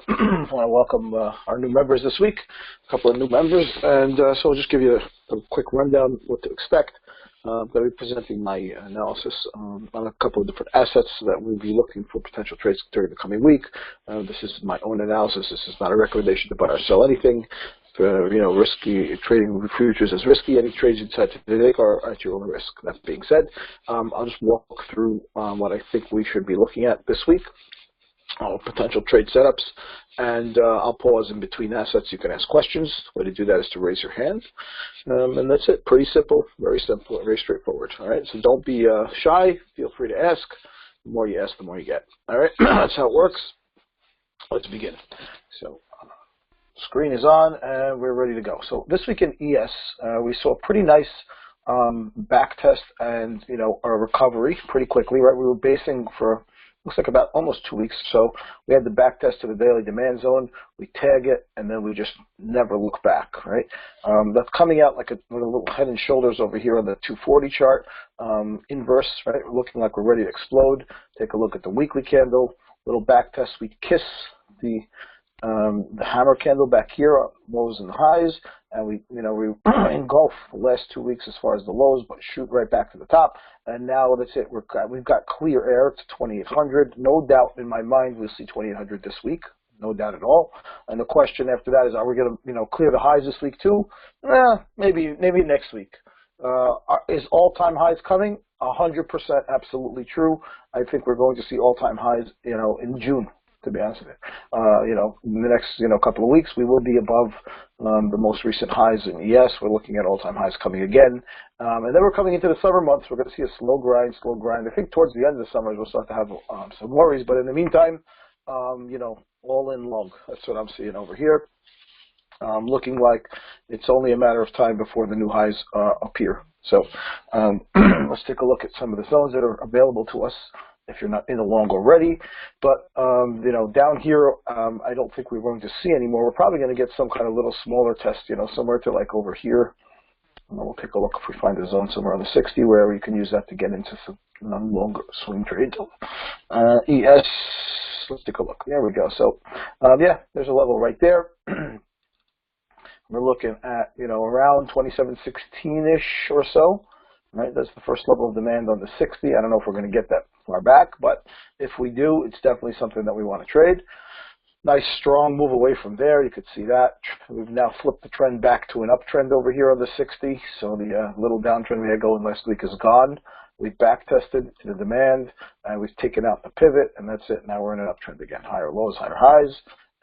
I want to welcome our new members this week, a couple of new members, and so I'll just give you a quick rundown of what to expect. I'm going to be presenting my analysis on a couple of different assets that we'll be looking for potential trades during the coming week. This is my own analysis. This is not a recommendation to buy or sell anything. Risky trading with futures is risky. Any trades you decide to take are at your own risk. That being said, I'll just walk through what I think we should be looking at this week. Potential trade setups, and I'll pause in between assets. You can ask questions. The way to do that is to raise your hand, and that's it. Pretty simple, very straightforward. All right, so don't be shy. Feel free to ask. The more you ask, the more you get. All right, that's how it works. Let's begin. So, screen is on, and we're ready to go. So this week in ES, we saw a pretty nice back test and a recovery pretty quickly. Right, we were basing for looks like about almost 2 weeks. So we had the back test to the daily demand zone. We tag it, and then we just never look back, right? That's coming out like a little head and shoulders over here on the 240 chart, inverse, right? Looking like we're ready to explode. Take a look at the weekly candle, little back test. We kiss the hammer candle back here, lows and highs, and we engulf the last 2 weeks as far as the lows, but shoot right back to the top. And now that's it. We've got clear air to 2,800. No doubt in my mind we'll see 2,800 this week. No doubt at all. And the question after that is, are we going to clear the highs this week too? Maybe next week. Is all-time highs coming? 100% absolutely true. I think we're going to see all-time highs in June, to be honest with you. In the next, couple of weeks, we will be above the most recent highs in ES. We're looking at all-time highs coming again. And then we're coming into the summer months. We're going to see a slow grind. I think towards the end of the summer, we'll start to have some worries. But in the meantime, all in long. That's what I'm seeing over here. Looking like it's only a matter of time before the new highs appear. So let's take a look at some of the zones that are available to us if you're not in a long already. But, down here, I don't think we're going to see anymore. We're probably going to get some kind of little smaller test, somewhere to like over here. And we'll take a look if we find a zone somewhere on the 60 where we can use that to get into some longer swing trades. ES, let's take a look. There we go. So, there's a level right there. We're looking at, around 2716-ish or so. Right, that's the first level of demand on the 60. I don't know if we're going to get that far back, but if we do, it's definitely something that we want to trade. Nice strong move away from there. You could see that. We've now flipped the trend back to an uptrend over here on the 60. So the little downtrend we had going last week is gone. We've back tested the demand, and we've taken out the pivot, and that's it. Now we're in an uptrend again. Higher lows, higher highs,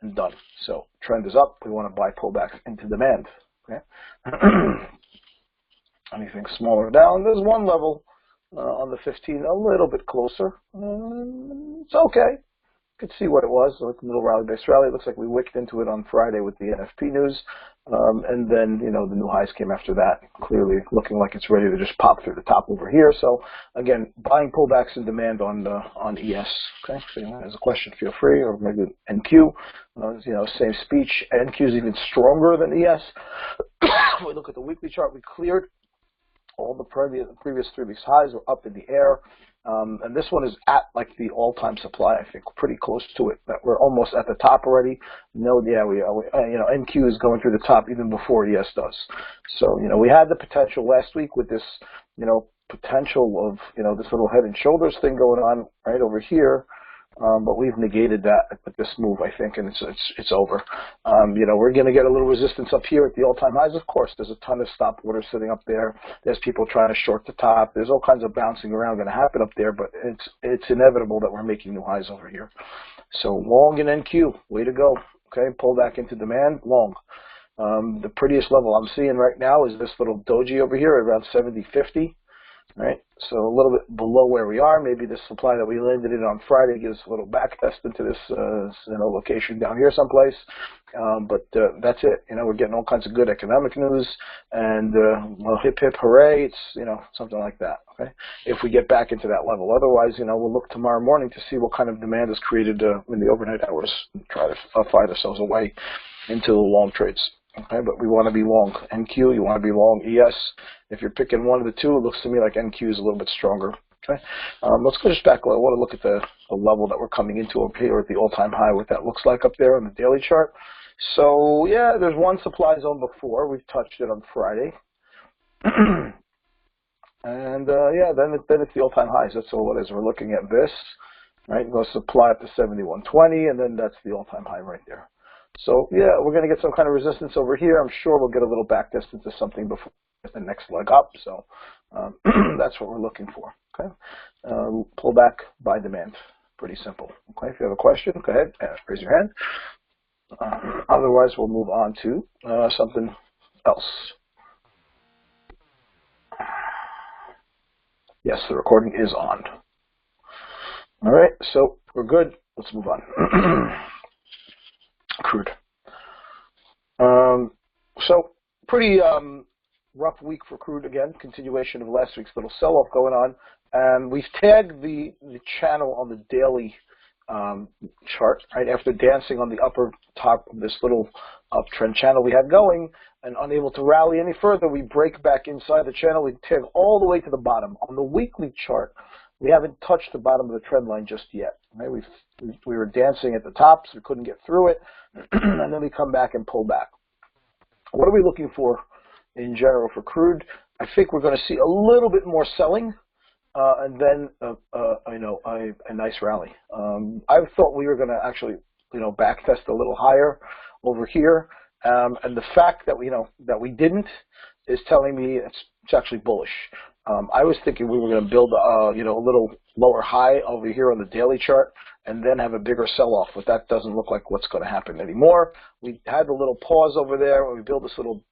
and done. So trend is up. We want to buy pullbacks into demand. Okay. Anything smaller down, there's one level on the 15, a little bit closer. It's okay. You could see what it was, like a little rally-based rally. It looks like we wicked into it on Friday with the NFP news. And then, the new highs came after that, clearly looking like it's ready to just pop through the top over here. So, again, buying pullbacks in demand on ES. Okay, so there's a question, feel free, or maybe NQ. Same speech. NQ is even stronger than ES. If we look at the weekly chart, we cleared all the previous 3 weeks highs were up in the air. And this one is at like the all-time supply, I think, pretty close to it. That we're almost at the top already. NQ is going through the top even before ES does. So, we had the potential last week with this, potential of, this little head and shoulders thing going on right over here. But we've negated that with this move, I think, and it's over. We're going to get a little resistance up here at the all-time highs. Of course, there's a ton of stop orders sitting up there. There's people trying to short the top. There's all kinds of bouncing around going to happen up there, but it's inevitable that we're making new highs over here. So long in NQ, way to go. Okay, pull back into demand, long. The prettiest level I'm seeing right now is this little doji over here at around 70.50. Right, so a little bit below where we are. Maybe the supply that we landed in on Friday gives a little back test into this location down here someplace. But that's it. We're getting all kinds of good economic news, and hip hip hooray! It's something like that. Okay, if we get back into that level. Otherwise, we'll look tomorrow morning to see what kind of demand is created in the overnight hours and try to find ourselves a way into the long trades. Okay, but we want to be long NQ, you want to be long ES. If you're picking one of the two, it looks to me like NQ is a little bit stronger. Okay, let's go just back. I want to look at the level that we're coming into over here at the all-time high, what that looks like up there on the daily chart. So yeah, there's one supply zone before. We've touched it on Friday. And yeah, then it's the all-time highs. That's all it is. We're looking at this, right? Go supply up to 71.20, and then that's the all-time high right there. So yeah, we're going to get some kind of resistance over here. I'm sure we'll get a little back distance to something before the next leg up. So that's what we're looking for. Okay, pull back by demand. Pretty simple. Okay, if you have a question, go ahead, raise your hand. Otherwise, we'll move on to something else. Yes, the recording is on. All right, so we're good. Let's move on. Crude. So pretty rough week for crude again. Continuation of last week's little sell-off going on. We've tagged the channel on the daily chart, right? After dancing on the upper top of this little uptrend channel we had going and unable to rally any further, we break back inside the channel. We tag all the way to the bottom. On the weekly chart, we haven't touched the bottom of the trend line just yet. Right? We were dancing at the top, so we couldn't get through it, and then we come back and pull back. What are we looking for in general for crude? I think we're going to see a little bit more selling. And then, a nice rally. I thought we were going to actually, back test a little higher over here. And the fact that we didn't is telling me it's actually bullish. I was thinking we were going to build, a little lower high over here on the daily chart and then have a bigger sell-off, but that doesn't look like what's going to happen anymore. We had a little pause over there when we build this little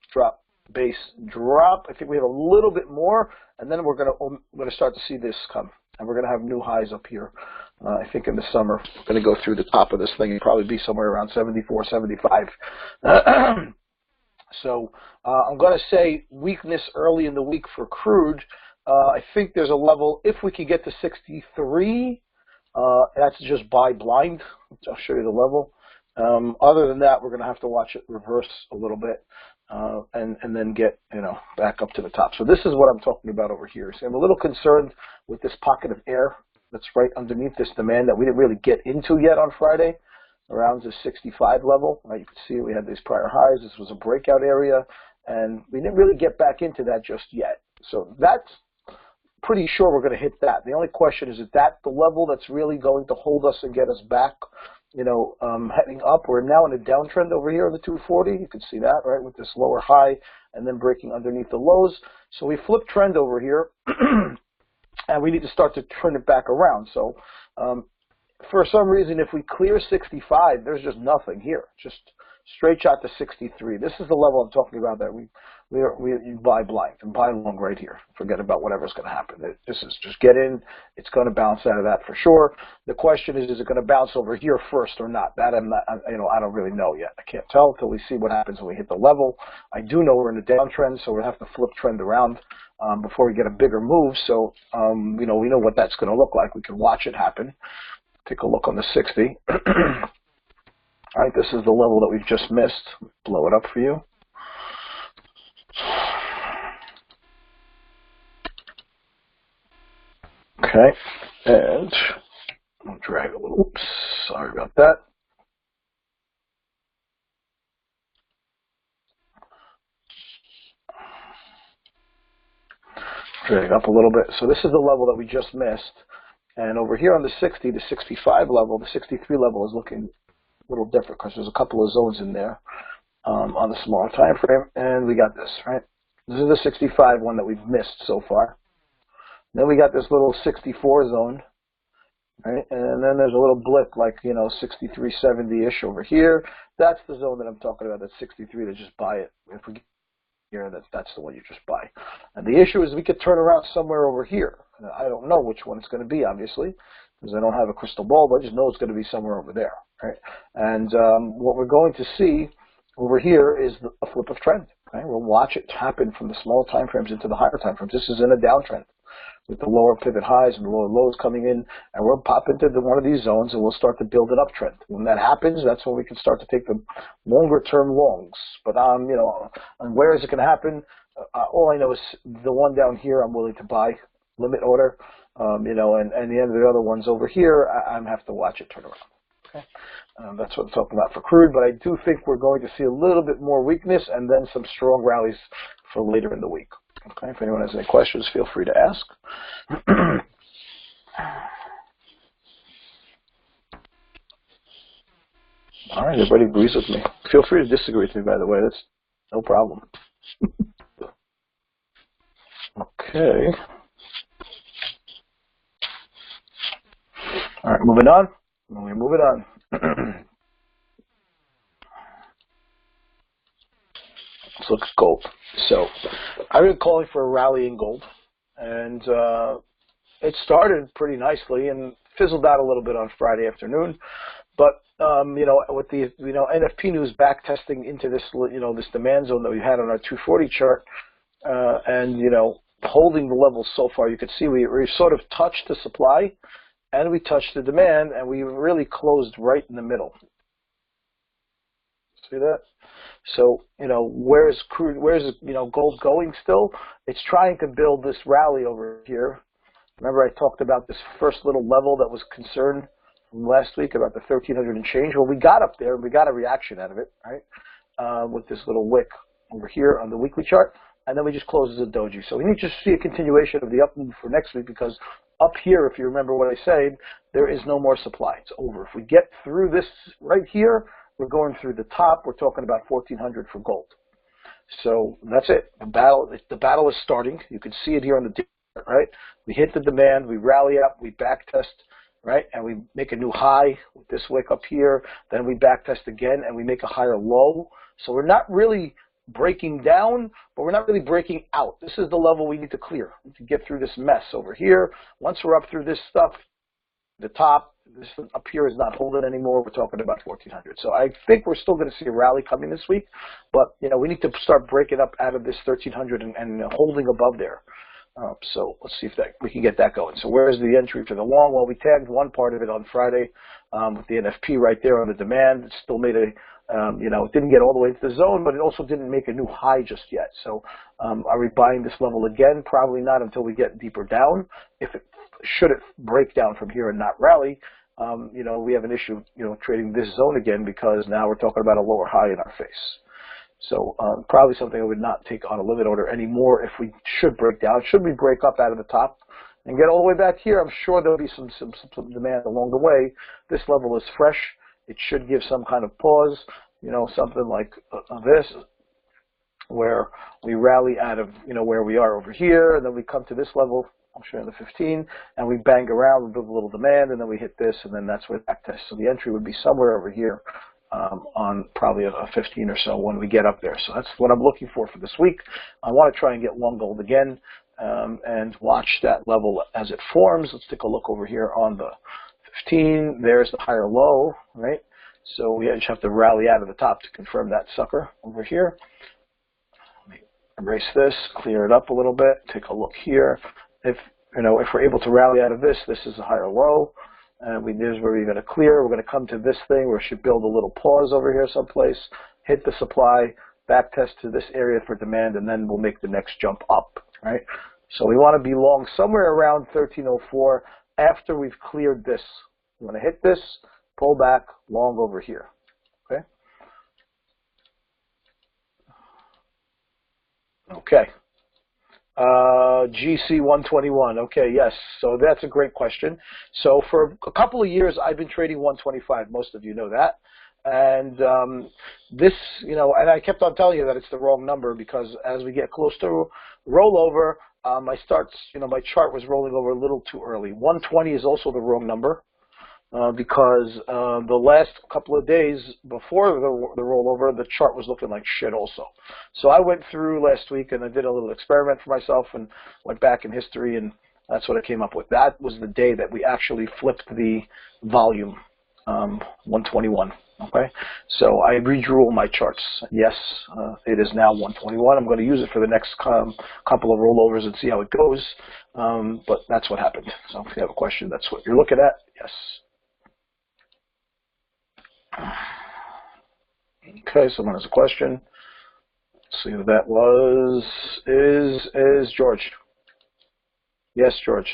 base drop. I think we have a little bit more, and then we're going to start to see this come, and we're going to have new highs up here. I think in the summer, we're going to go through the top of this thing and probably be somewhere around 74, 75. So I'm going to say weakness early in the week for crude. I think there's a level, if we could get to 63, that's just buy blind. I'll show you the level. Other than that, we're going to have to watch it reverse a little bit. And then get, back up to the top. So this is what I'm talking about over here. So I'm a little concerned with this pocket of air that's right underneath this demand that we didn't really get into yet on Friday, around the 65 level. Right, you can see we had these prior highs. This was a breakout area, and we didn't really get back into that just yet. So that's pretty sure we're going to hit that. The only question is that the level that's really going to hold us and get us back heading up. We're now in a downtrend over here on the 240. You can see that, right, with this lower high and then breaking underneath the lows. So we flip trend over here, and we need to start to turn it back around. So for some reason, if we clear 65, there's just nothing here. Just straight shot to 63. This is the level I'm talking about that we buy blind and buy long right here. Forget about whatever's going to happen. This is just get in. It's going to bounce out of that for sure. The question is it going to bounce over here first or not? That I'm not, I don't really know yet. I can't tell until we see what happens when we hit the level. I do know we're in a downtrend, so we'll have to flip trend around before we get a bigger move. So we know what that's going to look like. We can watch it happen. Take a look on the 60. All right, this is the level that we've just missed. Blow it up for you. Okay, and I'll drag a little. Oops, sorry about that. Drag up a little bit. So this is the level that we just missed. And over here on the 60, the 65 level, the 63 level is looking a little different because there's a couple of zones in there on the smaller time frame, and we got this, right? This is the 65 one that we've missed so far. Then we got this little 64 zone, right? And then there's a little blip like, 63.70-ish over here. That's the zone that I'm talking about, that's 63, to just buy it. If we get here, that's the one you just buy. And the issue is we could turn around somewhere over here. I don't know which one it's going to be, obviously, because I don't have a crystal ball, but I just know it's going to be somewhere over there, right? And what we're going to see over here is a flip of trend. Okay? We'll watch it happen from the small time frames into the higher time frames. This is in a downtrend with the lower pivot highs and the lower lows coming in, and we'll pop into one of these zones and we'll start to build an uptrend. When that happens, that's when we can start to take the longer term longs. But and where is it going to happen? All I know is the one down here I'm willing to buy limit order, you know, and the end of the other ones over here, I'm have to watch it turn around. Okay, that's what I'm talking about for crude. But I do think we're going to see a little bit more weakness and then some strong rallies for later in the week. Okay, if anyone has any questions, feel free to ask. All right, everybody agrees with me. Feel free to disagree with me, by the way. That's no problem. Okay. All right, moving on. We're moving on. Let's look at gold. So I've been calling for a rally in gold, and it started pretty nicely and fizzled out a little bit on Friday afternoon. But you know, with the NFP news back testing into this this demand zone that we had on our 240 chart, and holding the levels so far, you could see we sort of touched the supply and we touched the demand, and we really closed right in the middle. See that? So, where's gold going still? It's trying to build this rally over here. Remember I talked about this first little level that was concerned from last week about the 1300 and change? Well, we got up there and we got a reaction out of it, right? With this little wick over here on the weekly chart, and then we just closed as a doji. So we need to see a continuation of the up move for next week, because up here, if you remember what I said, there is no more supply. It's over. If we get through this right here, we're going through the top. We're talking about 1400 for gold. So that's it. The battle is starting. You can see it here on the dip, right? We hit the demand, we rally up, we back test, right? And we make a new high with this wick up here. Then we back test again, and we make a higher low. So we're not really breaking down, but we're not really breaking out. This is the level we need to clear to get through this mess over here. Once we're up through this stuff, the top, this up here is not holding anymore. We're talking about 1400. So I think we're still going to see a rally coming this week, but we need to start breaking up out of this 1300 and holding above there. So let's see if we can get that going. So where is the entry for the long? Well, we tagged one part of it on Friday with the NFP right there on the demand. It still made a it didn't get all the way to the zone, but it also didn't make a new high just yet. So are we buying this level again? Probably not until we get deeper down. Should it break down from here and not rally, we have an issue, trading this zone again, because now we're talking about a lower high in our face. So probably something I would not take on a limit order anymore if we should break down. Should we break up out of the top and get all the way back here, I'm sure there'll be some demand along the way. This level is fresh. It should give some kind of pause, something like this, where we rally out of, where we are over here, and then we come to this level, I'll show you the 15, and we bang around, we build a little demand, and then we hit this, and then that's where the back test. So the entry would be somewhere over here on probably a 15 or so when we get up there. So that's what I'm looking for this week. I want to try and get long gold again and watch that level as it forms. Let's take a look over here on the 15. There's the higher low, right? So we just have to rally out of the top to confirm that sucker over here. Let me erase this, clear it up a little bit, take a look here. If we're able to rally out of this, this is a higher low. Here's where we're going to clear. We're going to come to this thing where it should build a little pause over here someplace, hit the supply, back test to this area for demand, and then we'll make the next jump up, right? So we want to be long somewhere around 1304 after we've cleared this. We want to hit this, pull back, long over here, okay? Okay. GC 121. Okay, yes. So that's a great question. So for a couple of years, I've been trading 125. Most of you know that. And this, and I kept on telling you that it's the wrong number, because as we get close to rollover, my chart was rolling over a little too early. 120 is also the wrong number. Because the last couple of days before the rollover, the chart was looking like shit also. So I went through last week and I did a little experiment for myself and went back in history, and that's what I came up with. That was the day that we actually flipped the volume, 121. Okay, so I redrew all my charts. Yes, it is now 121. I'm going to use it for the next couple of rollovers and see how it goes. But that's what happened. So if you have a question, that's what you're looking at. Yes. Okay, someone has a question. Let's see who that was. Is George? Yes, George.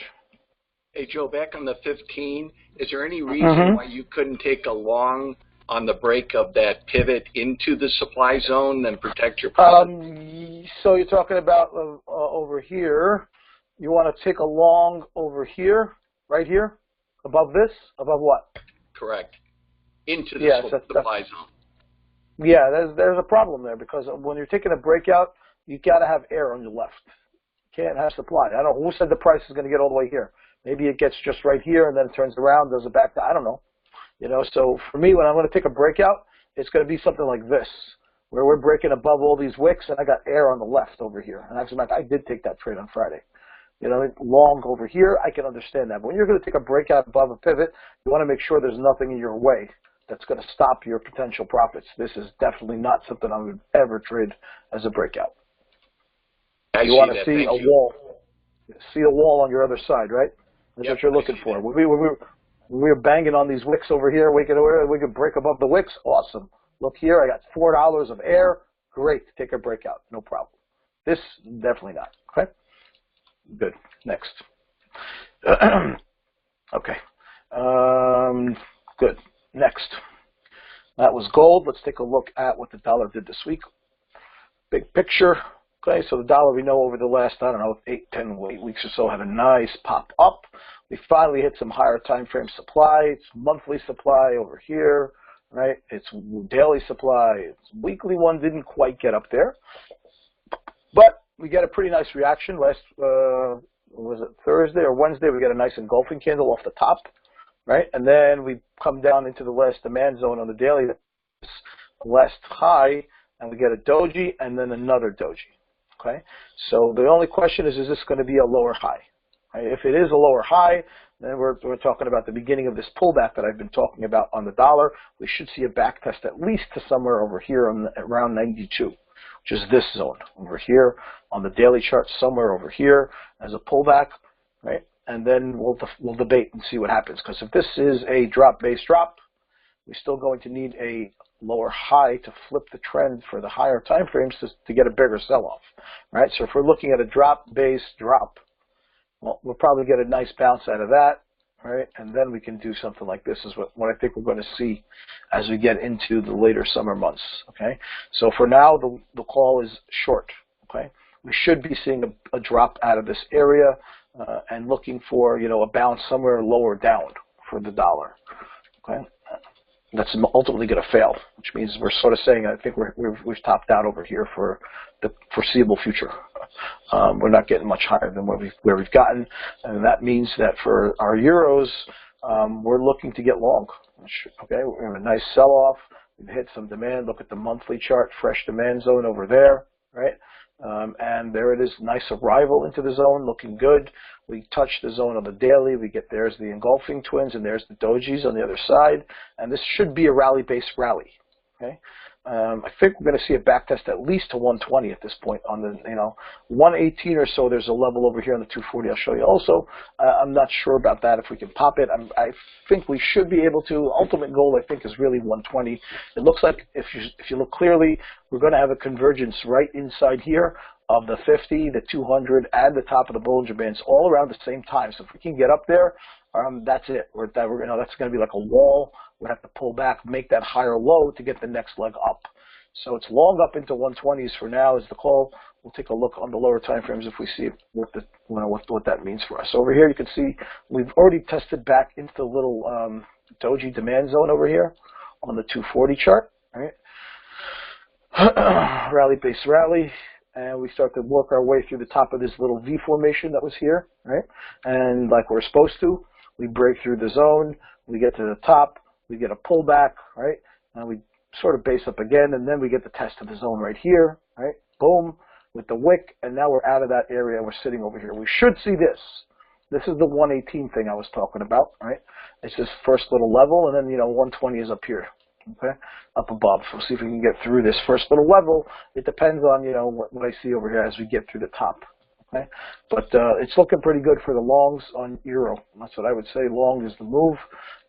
Hey, Joe, back on the 15, is there any reason why you couldn't take a long on the break of that pivot into the supply zone and protect your profit? So you're talking about over here. You want to take a long over here, right here, above this, above what? Correct. Into the supply zone. Yeah, there's a problem there because when you're taking a breakout, you got to have air on your left. You can't have supply. I don't know who said the price is going to get all the way here. Maybe it gets just right here and then it turns around, does it back to, I don't know. You know, so for me, when I'm going to take a breakout, it's going to be something like this, where we're breaking above all these wicks and I got air on the left over here. And actually, I did take that trade on Friday. You know, long over here, I can understand that. But when you're going to take a breakout above a pivot, you want to make sure there's nothing in your way that's going to stop your potential profits. This is definitely not something I would ever trade as a breakout. You want to see a wall. See a wall on your other side, right? That's what you're looking for. When we were banging on these wicks over here, we could break above the wicks. Awesome. Look here, I got $4 of air. Great. Take a breakout. No problem. This, definitely not. Okay? Good. Next. Okay. Good. Next. That was gold. Let's take a look at what the dollar did this week. Big picture. Okay, so the dollar, we know over the last, I don't know, 8 weeks or so, had a nice pop up. We finally hit some higher time frame supply. It's monthly supply over here, right? It's daily supply. It's weekly one didn't quite get up there. But we get a pretty nice reaction. Last, was it Thursday or Wednesday? We got a nice engulfing candle off the top, right? And then we come down into the last demand zone on the daily, last high, and we get a doji and then another doji. Okay, so the only question is this going to be a lower high? Right? If it is a lower high, then we're talking about the beginning of this pullback that I've been talking about on the dollar. We should see a back test at least to somewhere over here on around 92, which is this zone over here on the daily chart, somewhere over here as a pullback, right? And then we'll debate and see what happens. Because if this is a drop-based drop, we're still going to need a lower high to flip the trend for the higher time frames to get a bigger sell-off, right? So if we're looking at a drop-based drop, well, we'll probably get a nice bounce out of that, right? And then we can do something like this is what I think we're going to see as we get into the later summer months, okay? So for now, the call is short, okay? We should be seeing a drop out of this area and looking for, you know, a bounce somewhere lower down for the dollar, okay? That's ultimately going to fail, which means we're sort of saying I think we've topped out over here for the foreseeable future. We're not getting much higher than where we've gotten, and that means that for our euros, we're looking to get long. Okay, we have a nice sell-off. We've hit some demand. Look at the monthly chart, fresh demand zone over there, right? And there it is, nice arrival into the zone, looking good. We touch the zone on the daily. We get there's the engulfing twins, and there's the dojis on the other side. And this should be a rally-based rally. Okay, I think we're going to see a back test at least to 120 at this point. On the 118 or so, there's a level over here on the 240. I'll show you also. I'm not sure about that if we can pop it. I think we should be able to. Ultimate goal, I think, is really 120. It looks like if you look clearly, we're going to have a convergence right inside here of the 50, the 200, and the top of the Bollinger Bands all around the same time. So if we can get up there, that's it. That's going to be like a wall. We'd have to pull back, make that higher low to get the next leg up. So it's long up into 120s for now is the call. We'll take a look on the lower time frames if we see what that means for us. So over here you can see we've already tested back into the little doji demand zone over here on the 240 chart. Right? Rally-based rally. And we start to work our way through the top of this little V formation that was here, right? And like we're supposed to, we break through the zone, we get to the top, we get a pullback, right? And we sort of base up again, and then we get the test of the zone right here, right? Boom, with the wick, and now we're out of that area and we're sitting over here. We should see this. This is the 118 thing I was talking about, right? It's this first little level, and then, 120 is up here. Okay, up above. So we'll see if we can get through this first little level. It depends on, what I see over here as we get through the top. Okay, but it's looking pretty good for the longs on euro. That's what I would say. Long is the move.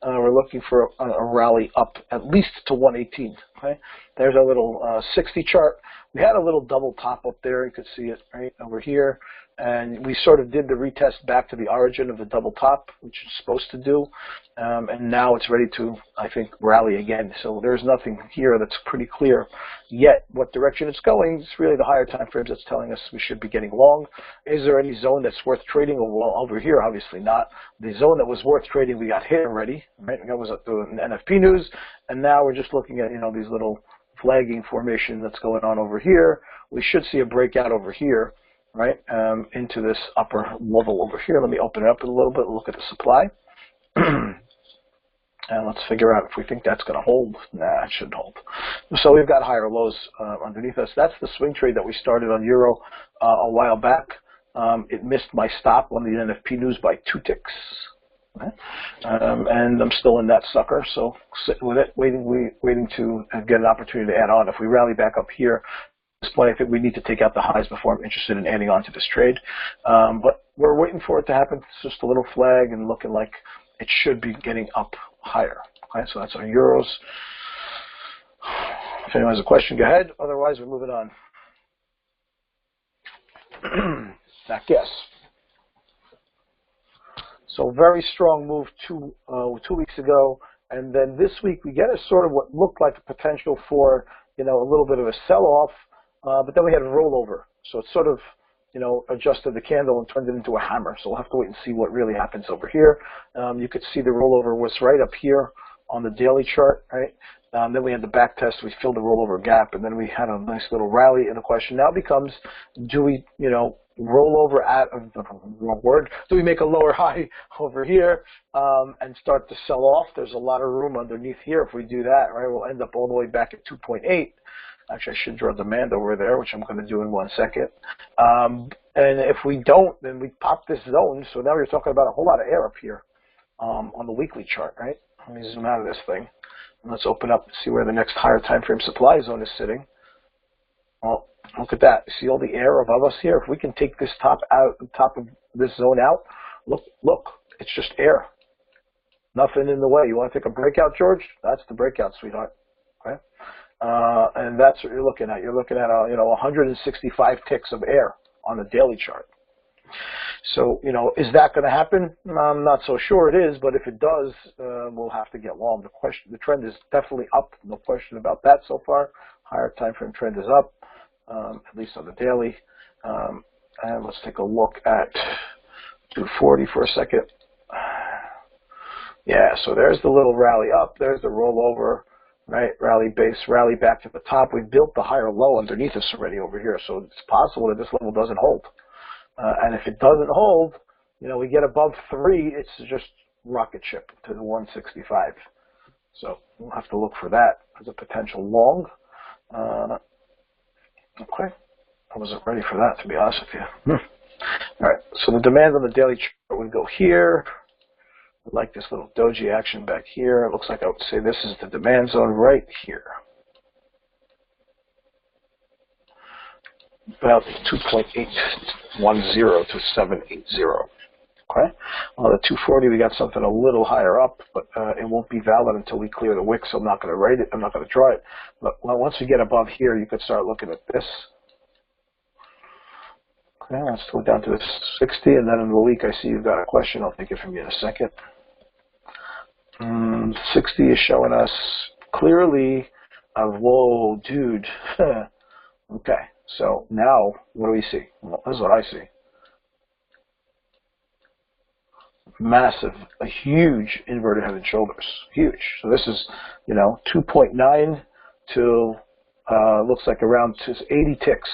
We're looking for a rally up at least to 118. Okay, there's our little 60 chart. We had a little double top up there. You could see it right over here. And we sort of did the retest back to the origin of the double top, which it's supposed to do. And now it's ready to, I think, rally again. So there's nothing here that's pretty clear yet what direction it's going. It's really the higher time frames that's telling us we should be getting long. Is there any zone that's worth trading? Well, over here, obviously not. The zone that was worth trading, we got hit already. Right? That was the NFP news. And now we're just looking at, these little flagging formation that's going on over here. We should see a breakout over here, right, into this upper level over here. Let me open it up a little bit and look at the supply. And let's figure out if we think that's going to hold. Nah, it shouldn't hold. So we've got higher lows underneath us. That's the swing trade that we started on Euro a while back. It missed my stop on the NFP news by 2 ticks. Okay. And I'm still in that sucker, so sitting with it, waiting to get an opportunity to add on. If we rally back up here, at this point, I think we need to take out the highs before I'm interested in adding on to this trade. But we're waiting for it to happen. It's just a little flag and looking like it should be getting up higher. Okay, so that's our euros. If anyone has a question, go ahead. Otherwise, we're moving on. That guess. So very strong move 2 weeks ago, and then this week we get a sort of what looked like a potential for a little bit of a sell-off, but then we had a rollover. So it sort of adjusted the candle and turned it into a hammer. So we'll have to wait and see what really happens over here. You could see the rollover was right up here on the daily chart, right? Then we had the back test. We filled the rollover gap, and then we had a nice little rally. And the question now becomes, do we, roll over at the wrong word? Do we make a lower high over here and start to sell off? There's a lot of room underneath here. If we do that, right, we'll end up all the way back at 2.8. Actually, I should draw demand over there, which I'm going to do in 1 second. And if we don't, then we pop this zone. So now you're talking about a whole lot of air up here on the weekly chart, right? Let me zoom out of this thing. And let's open up and see where the next higher time frame supply zone is sitting. Well, look at that. See all the air above us here? If we can take this top of this zone out, look, it's just air. Nothing in the way. You want to take a breakout, George? That's the breakout, sweetheart. Okay? And that's what you're looking at. You're looking at 165 ticks of air on the daily chart. So, is that going to happen? I'm not so sure it is, but if it does, we'll have to get long. The trend is definitely up, no question about that so far. Higher time frame trend is up, at least on the daily. And let's take a look at 240 for a second. Yeah, so there's the little rally up. There's the rollover, right? Rally base, rally back to the top. We built the higher low underneath us already over here, so it's possible that this level doesn't hold. And if it doesn't hold, we get above 3, it's just rocket ship to the 165. So we'll have to look for that as a potential long. Okay. I wasn't ready for that, to be honest with you. All right. So the demand on the daily chart would go here. I like this little doji action back here. It looks like I would say this is the demand zone right here. About 2.810 to 780. Okay. On the 240, we got something a little higher up, but it won't be valid until we clear the wick, so I'm not going to write it. I'm not going to draw it. But once we get above here, you could start looking at this. Okay, let's go down to the 60, and then in the week, I see you've got a question. I'll take it from you in a second. 60 is showing us clearly whoa, dude. Okay. So now, what do we see? Well, this is what I see. Massive, a huge inverted head and shoulders. Huge. So this is, 2.9 to, looks like around 80 ticks.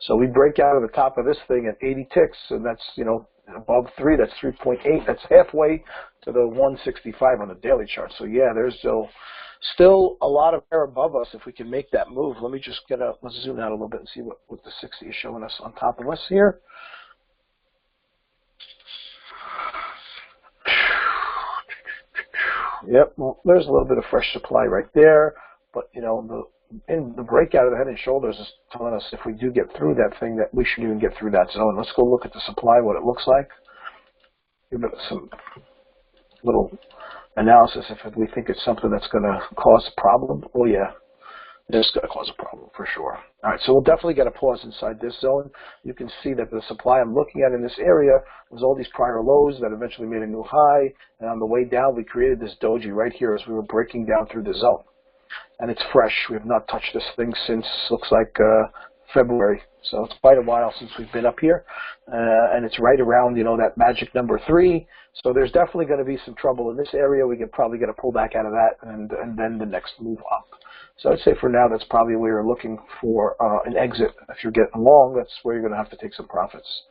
So we break out of the top of this thing at 80 ticks, and that's, above 3, that's 3.8. That's halfway to the 165 on the daily chart. So yeah, there's still a lot of air above us if we can make that move. Let me just let's zoom out a little bit and see what the 60 is showing us on top of us here. Yep, well, there's a little bit of fresh supply right there, but the breakout of the head and shoulders is telling us if we do get through that thing that we should even get through that zone. Let's go look at the supply, what it looks like. Give it some little analysis if we think it's something that's going to cause a problem. Oh yeah, This is going to cause a problem for sure. All right, so we'll definitely get a pause inside this zone. You can see that the supply I'm looking at in this area was all these prior lows that eventually made a new high. And on the way down, we created this doji right here as we were breaking down through the zone. And it's fresh. We have not touched this thing since, looks like, February. So it's quite a while since we've been up here. And it's right around, that magic number 3. So there's definitely going to be some trouble in this area. We could probably get a pullback out of that and then the next move up. So I'd say for now, that's probably where you're looking for an exit. If you're getting long, that's where you're going to have to take some profits.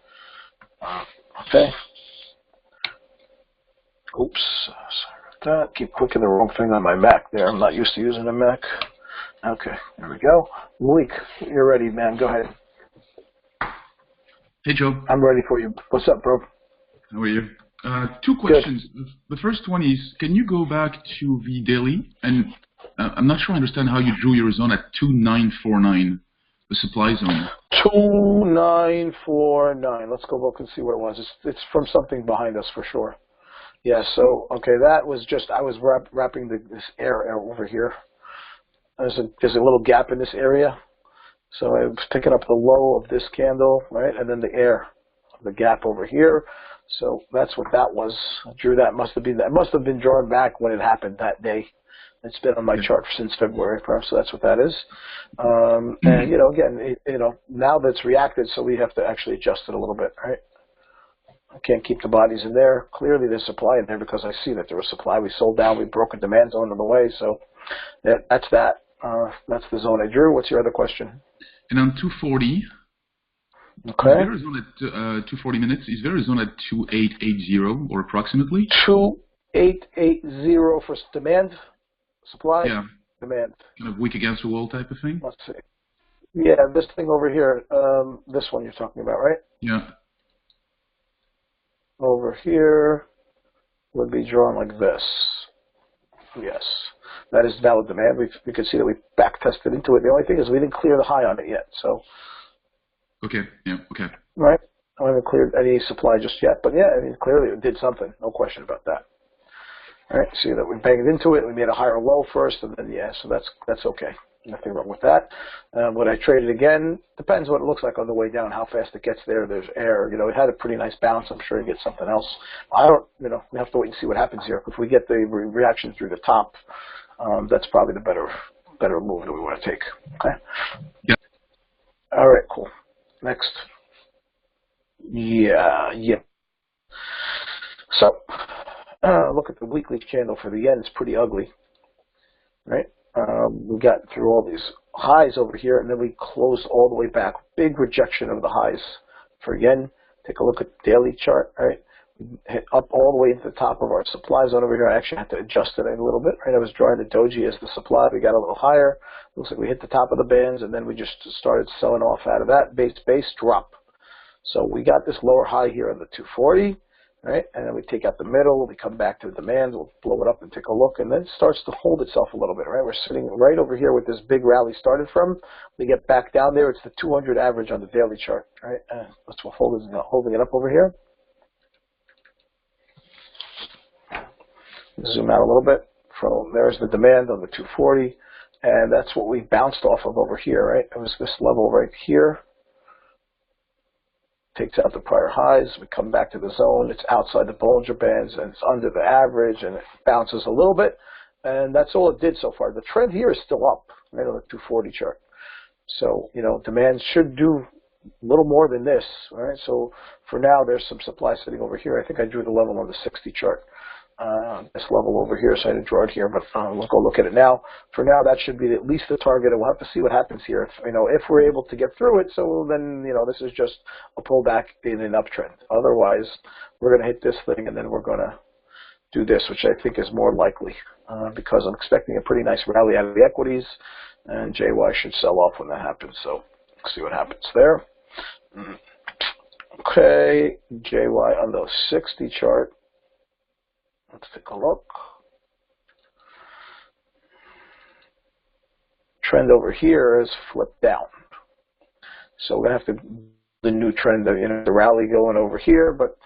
Okay. Oops. Sorry about that. Keep clicking the wrong thing on my Mac there. I'm not used to using a Mac. Okay. There we go. Malik, you're ready, man. Go ahead. Hey, Joe. I'm ready for you. What's up, bro? How are you? 2 questions. Good. The first one is, can you go back to the daily? And I'm not sure I understand how you drew your zone at 2949, the supply zone. 2949. Let's go look and see what it was. It's from something behind us for sure. Yeah, so, okay, that was just, I was wrapping this air over here. There's a little gap in this area. So I was picking up the low of this candle, right, and then the air, the gap over here. So that's what that was. I drew that. Must have been drawn back when it happened that day. It's been on my chart since February, perhaps, so that's what that is. And, again, now that's reacted, so we have to actually adjust it a little bit, right? I can't keep the bodies in there. Clearly there's supply in there because I see that there was supply. We sold down. We broke a demand zone on the way, so that's that. That's the zone I drew. What's your other question? And on 240, okay. Is there a zone at 240 minutes? Is there a zone at 2880 or approximately? 2880 for demand? Supply? Yeah. Demand. Kind of weak against the wall type of thing? Let's see. Yeah, this thing over here, this one you're talking about, right? Yeah. Over here would be drawn like this. Yes. That is valid demand. We can see that we back tested into it. The only thing is we didn't clear the high on it yet, so. Okay, yeah, okay. Right? I haven't cleared any supply just yet, but yeah, clearly it did something. No question about that. All right, see that we banged into it. We made a higher low first, and then, yeah, so that's okay. Nothing wrong with that. When I trade it again, depends what it looks like on the way down, how fast it gets there. There's air. It had a pretty nice bounce. I'm sure it gets something else. We have to wait and see what happens here. If we get the reaction through the top, that's probably the better move that we want to take. Okay? Yeah. All right, cool. Next. Yeah. So, look at the weekly candle for the yen. It's pretty ugly, right? We got through all these highs over here, and then we closed all the way back. Big rejection of the highs for yen. Take a look at the daily chart, right? We hit up all the way into the top of our supply zone over here. I actually had to adjust it a little bit, right? I was drawing the doji as the supply. We got a little higher. Looks like we hit the top of the bands, and then we just started selling off out of that base drop. So we got this lower high here on the 240. Right, and then we take out the middle, we come back to the demands, we'll blow it up and take a look, and then it starts to hold itself a little bit, right? We're sitting right over here where this big rally started from. We get back down there, it's the 200 average on the daily chart, right? That's what holding it up over here. Zoom out a little bit. There's the demand on the 240, and that's what we bounced off of over here, right? It was this level right here. Takes out the prior highs, we come back to the zone, it's outside the Bollinger Bands, and it's under the average, and it bounces a little bit, and that's all it did so far. The trend here is still up, right, on the 240 chart. So, demand should do a little more than this, all right? So, for now, there's some supply sitting over here. I think I drew the level on the 60 chart. This level over here, so I didn't draw it here, but we'll go look at it now. For now, that should be at least the target, and we'll have to see what happens here. If we're able to get through it, so then, this is just a pullback in an uptrend. Otherwise, we're going to hit this thing, and then we're going to do this, which I think is more likely, because I'm expecting a pretty nice rally out of the equities, and JY should sell off when that happens, so let's see what happens there. Okay, JY on the 60 chart. Let's take a look. Trend over here is flipped down. So we're going to have to the new trend, the rally going over here, but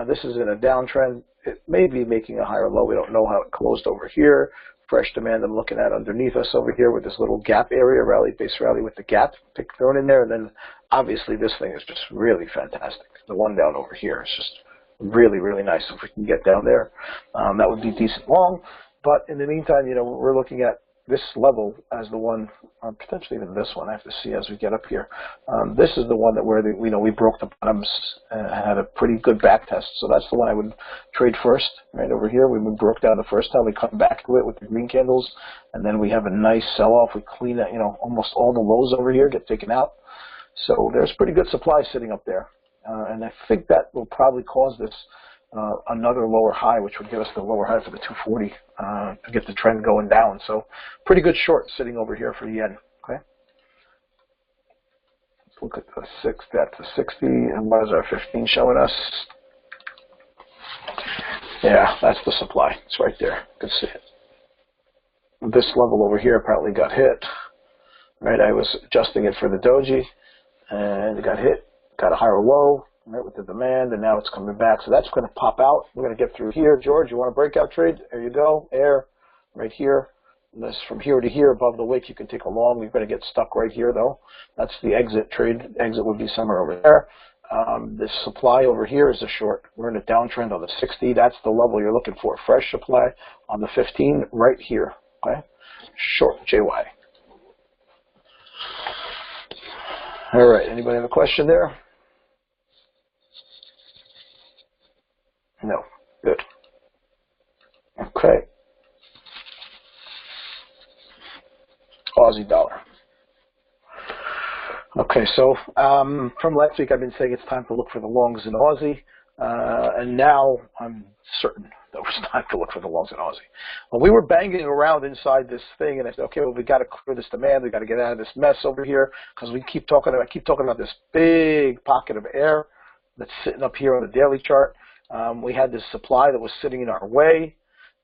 this is in a downtrend. It may be making a higher low. We don't know how it closed over here. fresh demand I'm looking at underneath us over here with this little gap area, base rally with the gap pick thrown in there. And then obviously this thing is just really fantastic. The one down over here is just really, really nice. If we can get down there, that would be decent long. But in the meantime, you know, we're looking at this level as the one, potentially even this one. I have to see as we get up here. This is the one that we broke the bottoms and had a pretty good back test. So that's the one I would trade first, right over here. We broke down the first time. We come back to it with the green candles, and then we have a nice sell-off. We clean it, you know, almost all the lows over here get taken out. So there's pretty good supply sitting up there, and I think that will probably cause this. Another lower high, which would give us the lower high for the 240 to get the trend going down. So pretty good short sitting over here for the yen. Okay, let's look at the 6. That's the 60, and what is our 15 showing us? Yeah, that's the supply. It's right there. You can see it. This level over here apparently got hit. Right, I was adjusting it for the doji, and it got hit. Got a higher low. Right, with the demand, and now it's coming back. So that's going to pop out. We're going to get through here. George, you want a breakout trade? There you go. Air right here. And this from here to here above the wick, you can take a long. We're going to get stuck right here, though. That's the exit trade. Exit would be somewhere over there. This supply over here is a short. We're in a downtrend on the 60. That's the level you're looking for. Fresh supply on the 15 right here. Okay, short JY. All right. Anybody have a question there? No. Good. Okay. Aussie dollar. Okay, so from last week I've been saying it's time to look for the longs in Aussie, and now I'm certain that it's time to look for the longs in Aussie. Well, we were banging around inside this thing, and I said, okay, well, we got to clear this demand. We got to get out of this mess over here because I keep talking about this big pocket of air that's sitting up here on the daily chart. We had this supply that was sitting in our way,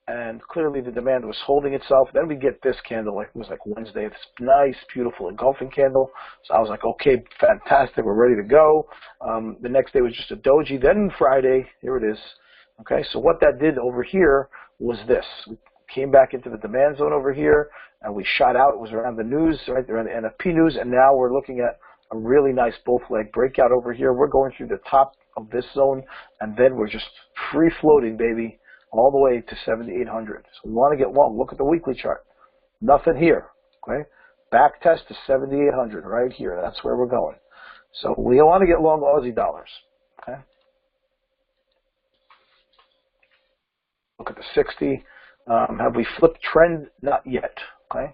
and clearly the demand was holding itself. Then we get this candle, like it was like Wednesday, this nice, beautiful engulfing candle. So I was like, okay, fantastic, we're ready to go. The next day was just a doji. Then Friday, here it is. Okay, so what that did over here was this. We came back into the demand zone over here, and we shot out. It was around the news, right there, around the NFP news, and now we're looking at a really nice bull flag breakout over here. We're going through the top of this zone, and then we're just free floating, baby, all the way to 7,800. So we want to get long. Look at the weekly chart. Nothing here. Okay, back test to 7,800 right here. That's where we're going. So we want to get long Aussie dollars. Okay. Look at the 60. Have we flipped trend? Not yet. Okay.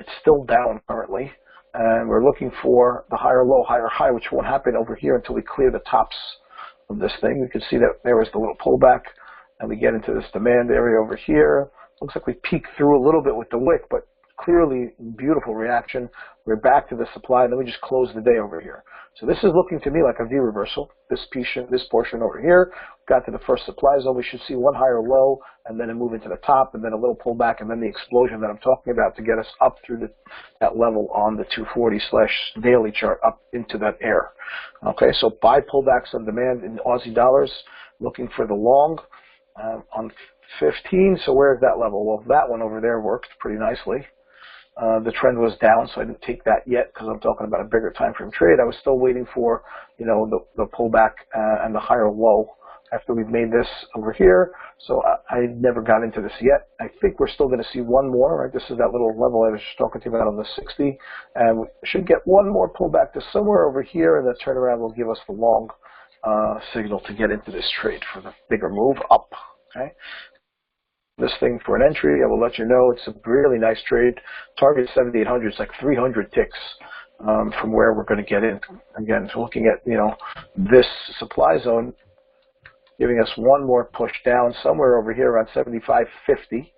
It's still down currently. And we're looking for the higher low, higher high, which won't happen over here until we clear the tops of this thing. You can see that there was the little pullback, and we get into this demand area over here. Looks like we peeked through a little bit with the wick, but clearly beautiful reaction. We're back to the supply, and then we just close the day over here. So this is looking to me like a V reversal. This portion over here got to the first supply zone. We should see one higher low, and then a move into the top, and then a little pullback, and then the explosion that I'm talking about to get us up through that level on the 240/daily chart up into that air. Okay, so buy pullbacks on demand in Aussie dollars, looking for the long on 15. So where's that level? Well, that one over there worked pretty nicely. The trend was down, so I didn't take that yet because I'm talking about a bigger time frame trade. I was still waiting for, you know, the pullback and the higher low after we've made this over here. So I never got into this yet. I think we're still going to see one more. Right? This is that little level I was just talking to you about on the 60, and we should get one more pullback to somewhere over here, and the turnaround will give us the long signal to get into this trade for the bigger move up. Okay. This thing for an entry, I will let you know it's a really nice trade. Target 7,800, it's like 300 ticks from where we're going to get in. Again, so looking at, you know, this supply zone, giving us one more push down somewhere over here around 75.50.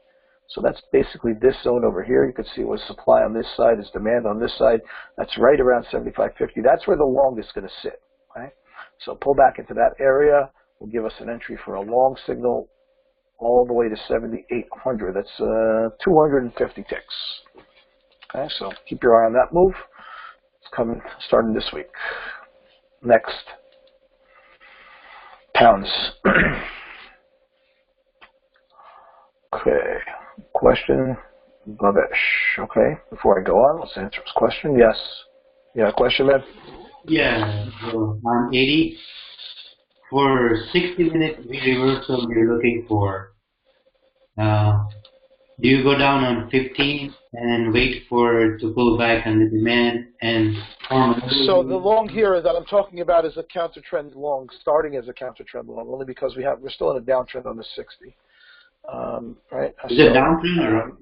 So that's basically this zone over here. You can see it was supply on this side, is demand on this side. That's right around 75.50. That's where the long is going to sit. Okay? So pull back into that area will give us an entry for a long signal all the way to 7,800. That's 250 ticks. Okay, so keep your eye on that move. It's coming, starting this week. Next, pounds. Okay, question. Babesh. Okay. Before I go on, let's answer his question. Yes. Yeah, question, man? Yeah, so on 80, for 60-minute reversal you're looking for, do you go down on 15 and wait for it to pull back on the demand and form a So the long here that I'm talking about is a counter trend long, starting as a counter trend long, only because we're still in a downtrend on the 60. Right? Is it downtrend or up?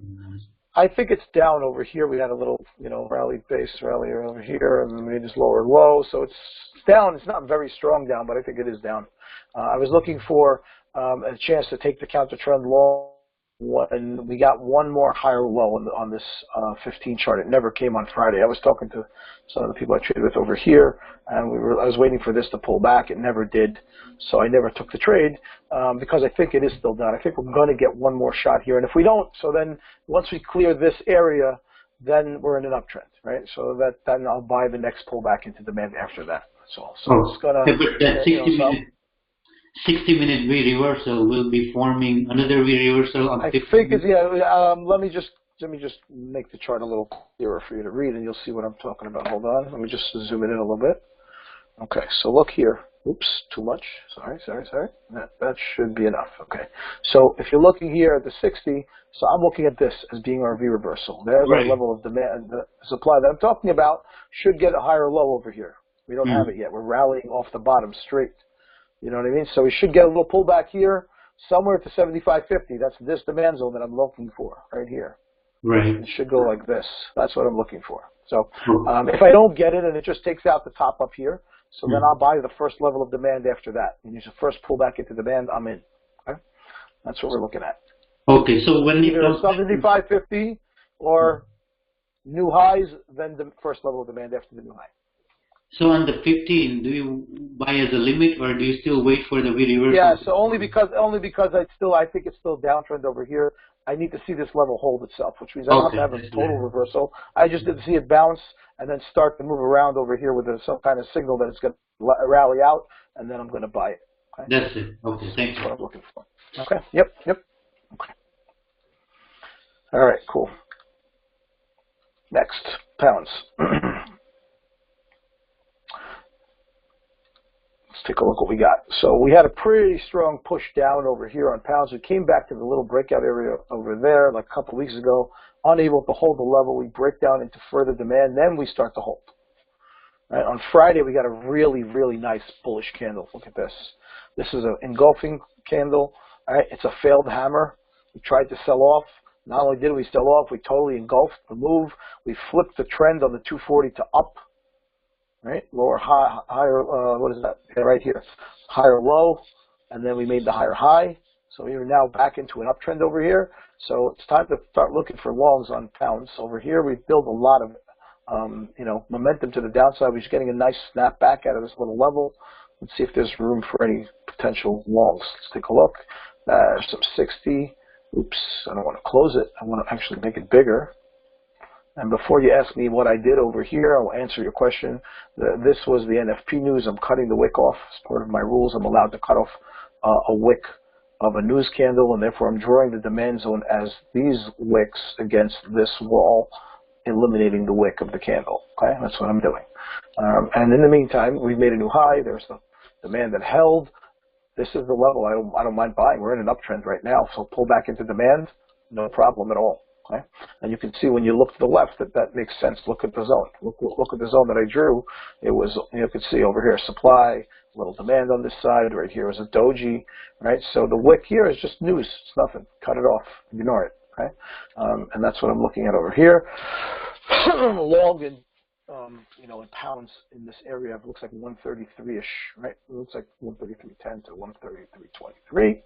I think it's down over here. We had a little, rally over here, and we just lower low. So it's down. It's not very strong down, but I think it is down. I was looking for a chance to take the counter trend long, and we got one more higher low on this 15 chart. It never came on Friday. I was talking to some of the people I traded with over here, and I was waiting for this to pull back. It never did, so I never took the trade because I think it is still down. I think we're going to get one more shot here, and if we don't, so then once we clear this area, then we're in an uptrend, right? So then I'll buy the next pullback into demand after that. So it's gonna. That 60-minute V-reversal will be forming another V-reversal on 15. I think it's, let me just make the chart a little clearer for you to read, and you'll see what I'm talking about. Hold on. Let me just zoom it in a little bit. Okay, so look here. Oops, too much. Sorry. That should be enough. Okay. So if you're looking here at the 60, so I'm looking at this as being our V-reversal. There's our level of demand. The supply that I'm talking about should get a higher low over here. We don't have it yet. We're rallying off the bottom straight. You know what I mean? So we should get a little pullback here, somewhere to 75.50. That's this demand zone that I'm looking for right here. Right. It should go like this. That's what I'm looking for. So if I don't get it and it just takes out the top up here, so then I'll buy the first level of demand after that. And use the first pullback into demand, I'm in. Okay? That's what we're looking at. Okay, so when you either 75.50 or new highs, then the first level of demand after the new high. So on the 15, do you buy as a limit, or do you still wait for the V-reversal? Yeah, so only because I think it's still downtrend over here. I need to see this level hold itself, which means I don't have to have a total reversal. I just need to see it bounce and then start to move around over here with some kind of signal that it's going to rally out, and then I'm going to buy it. Okay? That's it. Okay, thanks. That's what I'm looking for. Okay. Yep. Okay. All right. Cool. Next, pounds. Let's take a look what we got. So we had a pretty strong push down over here on pounds. We came back to the little breakout area over there like a couple of weeks ago, unable to hold the level. We break down into further demand, then we start to hold. Right? On Friday, we got a really, really nice bullish candle. Look at this. This is an engulfing candle. All right? It's a failed hammer. We tried to sell off. Not only did we sell off, we totally engulfed the move. We flipped the trend on the 240 to up. Right, lower, higher, what is that? Right here, higher low, and then we made the higher high. So we are now back into an uptrend over here. So it's time to start looking for longs on pounds. Over here, we've built a lot of, momentum to the downside. We're just getting a nice snap back out of this little level. Let's see if there's room for any potential longs. Let's take a look. Some 60. Oops, I don't want to close it. I want to actually make it bigger. And before you ask me what I did over here, I will answer your question. This was the NFP news. I'm cutting the wick off. As part of my rules, I'm allowed to cut off a wick of a news candle, and therefore I'm drawing the demand zone as these wicks against this wall, eliminating the wick of the candle. Okay, that's what I'm doing. And in the meantime, we've made a new high. There's the demand that held. This is the level I don't mind buying. We're in an uptrend right now, so pull back into demand, no problem at all. Okay? And you can see when you look to the left that makes sense. Look at the zone. Look at the zone that I drew. It was, you can see over here, supply, little demand on this side. Right here is a doji, right? So the wick here is just news. It's nothing. Cut it off. Ignore it. Okay? And that's what I'm looking at over here. Long in, in pounds in this area, it looks like 133-ish, right? It looks like 133.10 to 133.23.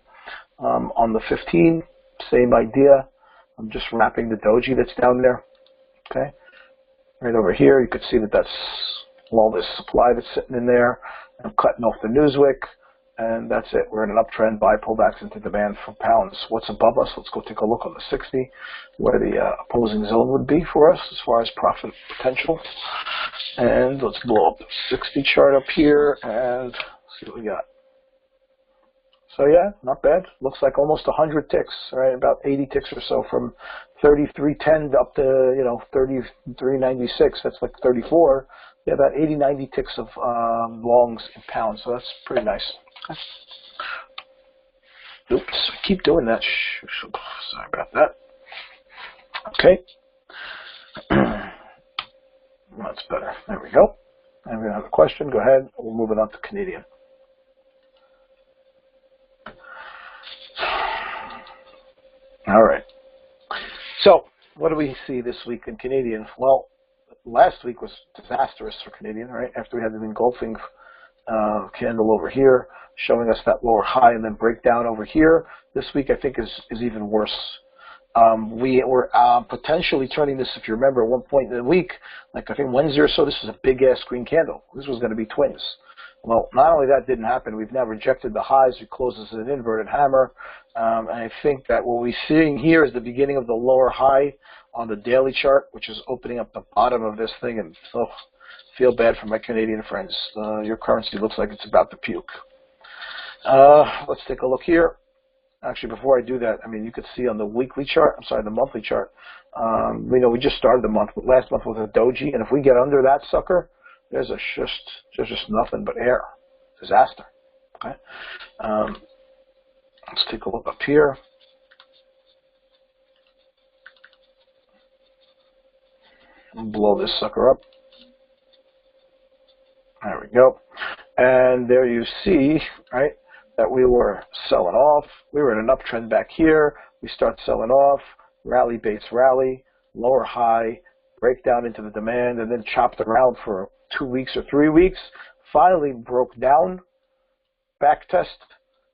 On the 15, same idea. I'm just wrapping the doji that's down there. Okay, right over here, you can see that's all this supply that's sitting in there. I'm cutting off the news wick, and that's it. We're in an uptrend. Buy pullbacks into demand for pounds. What's above us? Let's go take a look on the 60, where the opposing zone would be for us as far as profit potential. And let's blow up the 60 chart up here and see what we got. So yeah, not bad. Looks like almost 100 ticks, right? About 80 ticks or so from 33.10 up to 33.96. That's like 34. Yeah, about 80, 90 ticks of longs in pounds. So that's pretty nice. Oops, I keep doing that. Sorry about that. Okay. That's better. There we go. And we have a question. Go ahead. We'll move it on to Canadian. All right. So, what do we see this week in Canadian? Well, last week was disastrous for Canadian, right? After we had the engulfing candle over here, showing us that lower high and then breakdown over here. This week, I think, is even worse. We were potentially turning this, if you remember, at one point in the week, like I think Wednesday or so, this was a big-ass green candle. This was going to be twins. Well, not only that didn't happen, we've now rejected the highs. We closed as an inverted hammer. And I think that what we're seeing here is the beginning of the lower high on the daily chart, which is opening up the bottom of this thing. And so feel bad for my Canadian friends. Your currency looks like it's about to puke. Let's take a look here. Actually, before I do that, I mean, you could see on the weekly chart, the monthly chart, we just started the month, but last month was a doji, and if we get under that sucker, there's just nothing but air. Disaster. Okay? Let's take a look up here. Blow this sucker up. There we go. And there you see, right, that we were selling off. We were in an uptrend back here. We start selling off, rally base rally, lower high, break down into the demand, and then chopped around for 2 weeks or 3 weeks. Finally broke down, back test.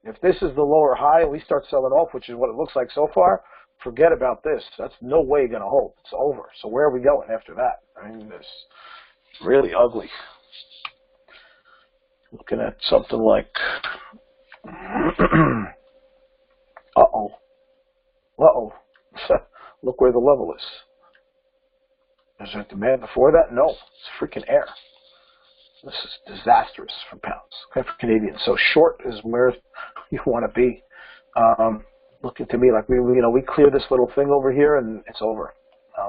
If this is the lower high and we start selling off, which is what it looks like so far, forget about this. That's no way going to hold. It's over. So where are we going after that? I mean, it's really ugly. Looking at something like uh-oh. Look where the level is. Is there demand before that? No. It's freaking air. This is disastrous for pounds. Okay, for Canadians. So short is where you want to be. Looking to me like we clear this little thing over here and it's over.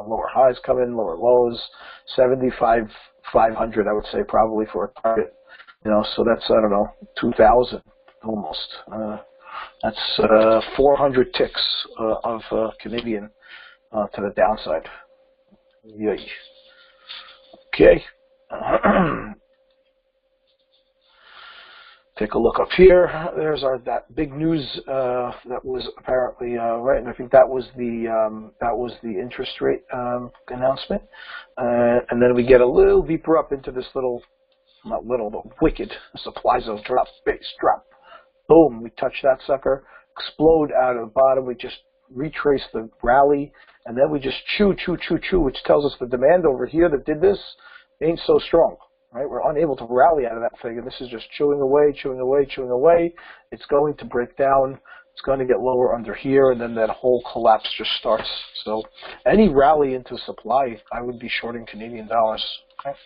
Lower highs come in, lower lows. 75,500 I would say probably for a target. So that's, I don't know, 2,000 almost. That's 400 ticks of Canadian to the downside. Yay. Okay. Take a look up here. There's that big news that was apparently right, and I think that was the interest rate announcement. And then we get a little deeper up into this little. Not little, but wicked supply zone drop, base drop. Boom, we touch that sucker, explode out of the bottom. We just retrace the rally, and then we just chew, which tells us the demand over here that did this ain't so strong, right? We're unable to rally out of that thing, and this is just chewing away. It's going to break down. It's going to get lower under here, and then that whole collapse just starts. So any rally into supply, I would be shorting Canadian dollars. Okay.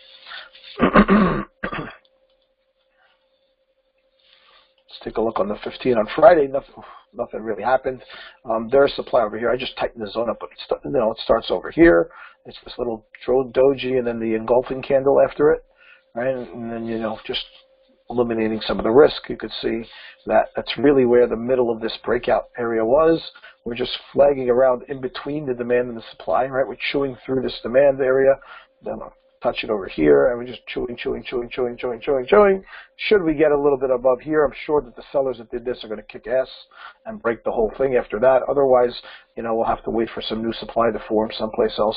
Let's take a look on the 15 on Friday. Nothing really happened. There's supply over here. I just tightened the zone up, but it starts over here. It's this little doji and then the engulfing candle after it, right? And then just eliminating some of the risk. You could see that that's really where the middle of this breakout area was. We're just flagging around in between the demand and the supply, right? We're chewing through this demand area. Then touch it over here, and we're just chewing. Should we get a little bit above here, I'm sure that the sellers that did this are going to kick ass and break the whole thing after that. Otherwise, we'll have to wait for some new supply to form someplace else.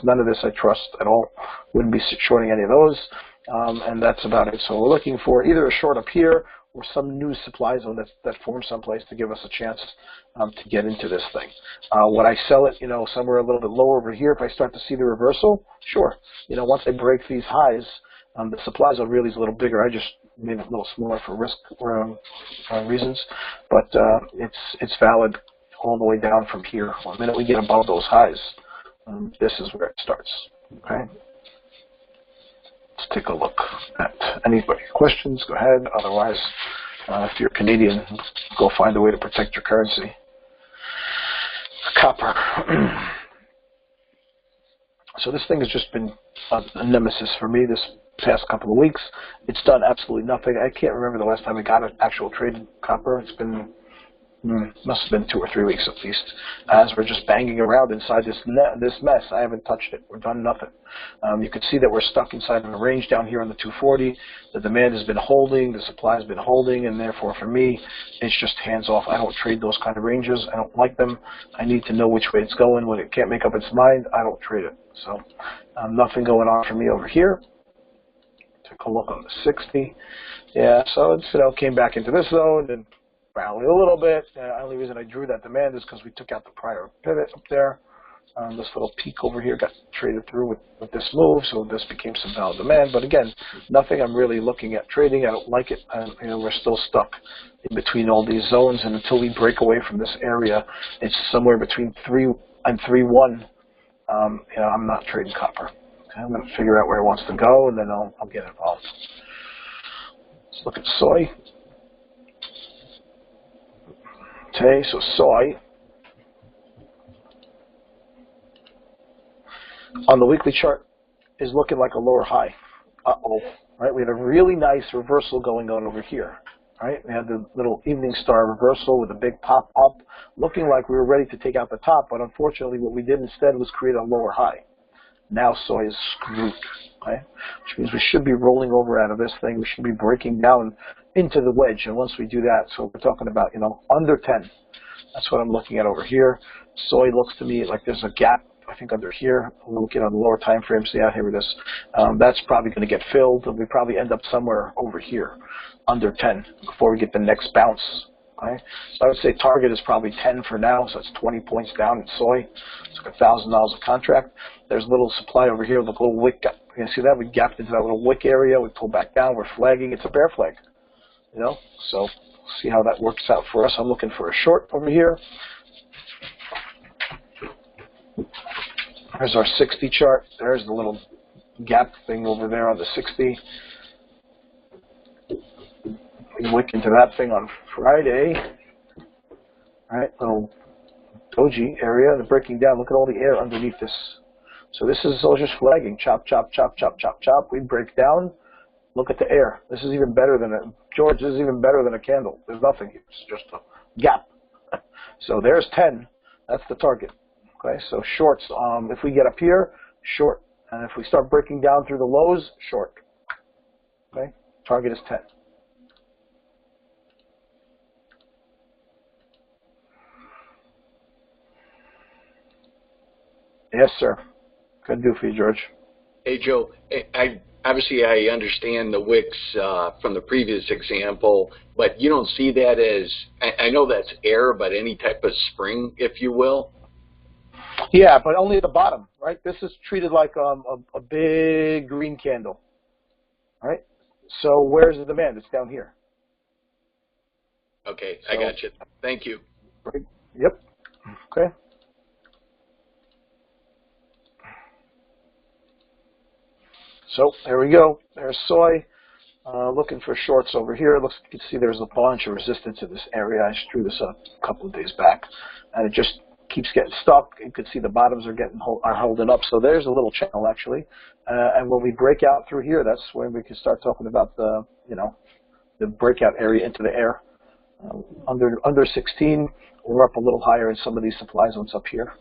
None of this I trust at all. Wouldn't be shorting any of those, and that's about it. So we're looking for either a short up here or some new supply zone that forms someplace to give us a chance to get into this thing. Would I sell it, somewhere a little bit lower over here if I start to see the reversal? Sure. Once I break these highs, the supply zone really is a little bigger. I just made it a little smaller for risk reasons, but it's valid all the way down from here. The minute we get above those highs, this is where it starts. Okay. Let's take a look at anybody. Questions? Go ahead. Otherwise, If you're Canadian, go find a way to protect your currency. Copper. So this thing has just been a nemesis for me this past couple of weeks. It's done absolutely nothing. I can't remember the last time we got an actual trade in copper. It's been, must have been 2 or 3 weeks at least, as we're just banging around inside this mess. I haven't touched it. We've done nothing. You can see that we're stuck inside of a range down here on the 240. The demand has been holding, the supply has been holding, and therefore for me, it's just hands off. I don't trade those kind of ranges. I don't like them. I need to know which way it's going. When it can't make up its mind, I don't trade it. So nothing going on for me over here. Take a look on the 60. Yeah, so it's, came back into this zone and rallied a little bit. The only reason I drew that demand is because we took out the prior pivot up there. This little peak over here got traded through with this move, so this became some valid demand. But again, nothing I'm really looking at trading. I don't like it. We're still stuck in between all these zones, and until we break away from this area, it's somewhere between 3 and 3.1. I'm not trading copper. Okay, I'm going to figure out where it wants to go, and then I'll get involved. Let's look at soy. Okay, so soy. On the weekly chart is looking like a lower high. Right? We had a really nice reversal going on over here. Right? We had the little evening star reversal with a big pop up, looking like we were ready to take out the top, but unfortunately what we did instead was create a lower high. Now soy is screwed, okay? Which means we should be rolling over out of this thing. We should be breaking down into the wedge, and once we do that, so we're talking about, under 10. That's what I'm looking at over here. Soy looks to me like there's a gap, I think, under here. We'll look at on the lower time frame, see out here with this. That's probably going to get filled, and we probably end up somewhere over here, under 10, before we get the next bounce. Okay? So I would say target is probably 10 for now, so that's 20 points down in soy. It's like $1,000 a contract. There's a little supply over here with a little wick. You can see that? We gapped into that little wick area. We pulled back down. We're flagging. It's a bear flag. So see how that works out for us. I'm looking for a short over here. There's our 60 chart. There's the little gap thing over there on the 60. We wick into that thing on Friday. All right, little doji area. The breaking down. Look at all the air underneath this. So this is all just flagging. Chop, chop, chop, chop, chop, chop. We break down. Look at the air. This is even better than George, this is even better than a candle. There's nothing here. It's just a gap. So there's 10. That's the target. Okay, so shorts. If we get up here, short. And if we start breaking down through the lows, short. Okay, target is 10. Yes, sir. Could do for you, George. Hey, Joe. Obviously, I understand the wicks from the previous example, but you don't see that as, I know that's air, but any type of spring, if you will? Yeah, but only at the bottom, right? This is treated like a big green candle, right? So where's the demand? It's down here. Okay, so, I got you. Thank you. Right. Yep. Okay. So there we go. There's soy. Looking for shorts over here. Looks, you can see there's a bunch of resistance in this area. I just drew this up a couple of days back, and it just keeps getting stuck. You can see the bottoms are holding up. So there's a little channel actually, and when we break out through here, that's when we can start talking about the the breakout area into the air. Under 16, we're up a little higher in some of these supply zones up here.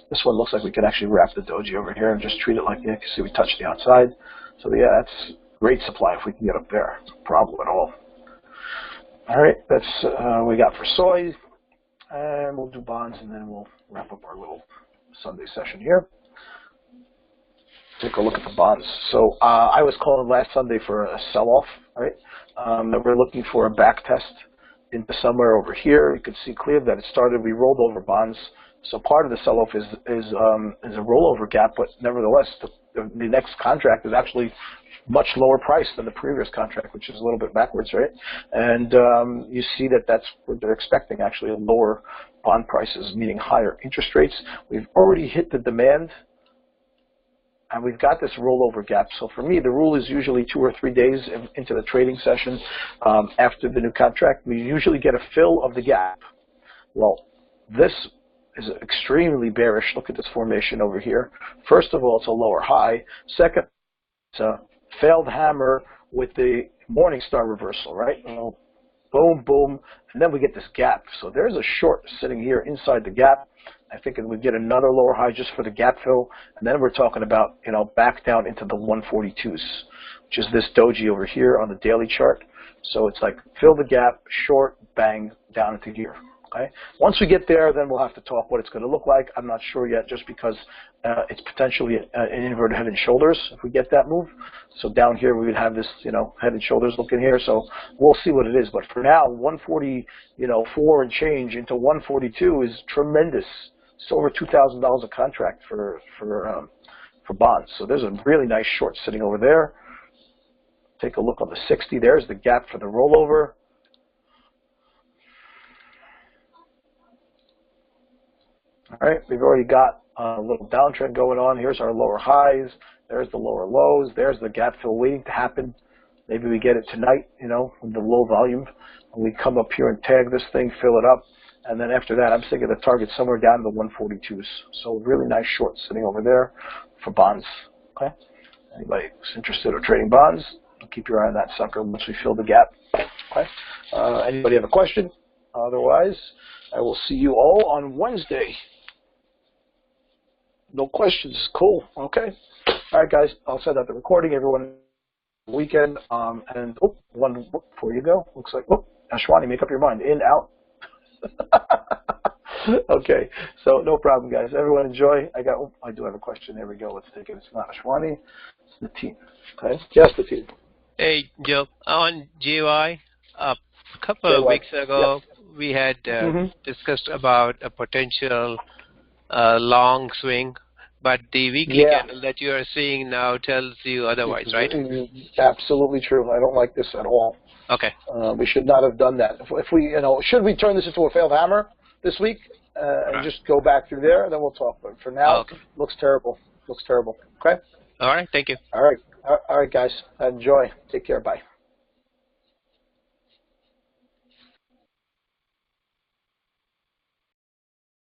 This one looks like we could actually wrap the doji over here and just treat it like, you can see we touched the outside. So yeah, that's great supply if we can get up there. No problem at all. All right, that's we got for soy. And we'll do bonds, and then we'll wrap up our little Sunday session here. Take a look at the bonds. So I was calling last Sunday for a sell-off, right? We're looking for a back test into somewhere over here. You can see clear that it started. We rolled over bonds. So part of the sell-off is a rollover gap, but nevertheless, the next contract is actually much lower price than the previous contract, which is a little bit backwards, right? And you see that that's what they're expecting, actually, lower bond prices, meaning higher interest rates. We've already hit the demand and we've got this rollover gap. So for me, the rule is usually 2 or 3 days into the trading session after the new contract. We usually get a fill of the gap. Well, this is extremely bearish. Look at this formation over here. First of all, it's a lower high. Second, it's a failed hammer with the Morningstar reversal, right? Well, boom, boom, and then we get this gap. So there's a short sitting here inside the gap. I think we get another lower high just for the gap fill, and then we're talking about, you know, back down into the 142s, which is this doji over here on the daily chart. So it's like fill the gap, short, bang, down into here. Okay. Once we get there, then we'll have to talk what it's going to look like. I'm not sure yet, just because it's potentially an inverted head and shoulders if we get that move. So down here we would have this, you know, head and shoulders looking here. So we'll see what it is. But for now, 144 and change into 142 is tremendous. It's over $2,000 a contract for bonds. So there's a really nice short sitting over there. Take a look on the 60. There's the gap for the rollover. All right, we've already got a little downtrend going on. Here's our lower highs. There's the lower lows. There's the gap fill waiting to happen. Maybe we get it tonight, you know, with the low volume. And we come up here and tag this thing, fill it up. And then after that, I'm thinking the target somewhere down to the 142s. So really nice short sitting over there for bonds. Okay. Anybody who's interested in trading bonds, keep your eye on that sucker once we fill the gap. Okay. Anybody have a question? Otherwise, I will see you all on Wednesday. No questions. Cool. Okay. All right, guys. I'll send out the recording. Everyone, weekend. And one before you go. Looks like Ashwani, make up your mind. In, out. Okay. So no problem, guys. Everyone enjoy. I do have a question. There we go. Let's take it. It's not Ashwani. It's the team. Okay. Yes, the team. Hey, Joe. On GY, a couple of weeks ago, we had discussed about a potential long swing, but the weekly candle that you are seeing now tells you otherwise, right? Absolutely true. I don't like this at all. Okay. We should not have done that. If we, should we turn this into a failed hammer this week and just go back through there? Then we'll talk. But for now, looks terrible. Looks terrible. Okay. All right. Thank you. All right. All right, guys. Enjoy. Take care. Bye.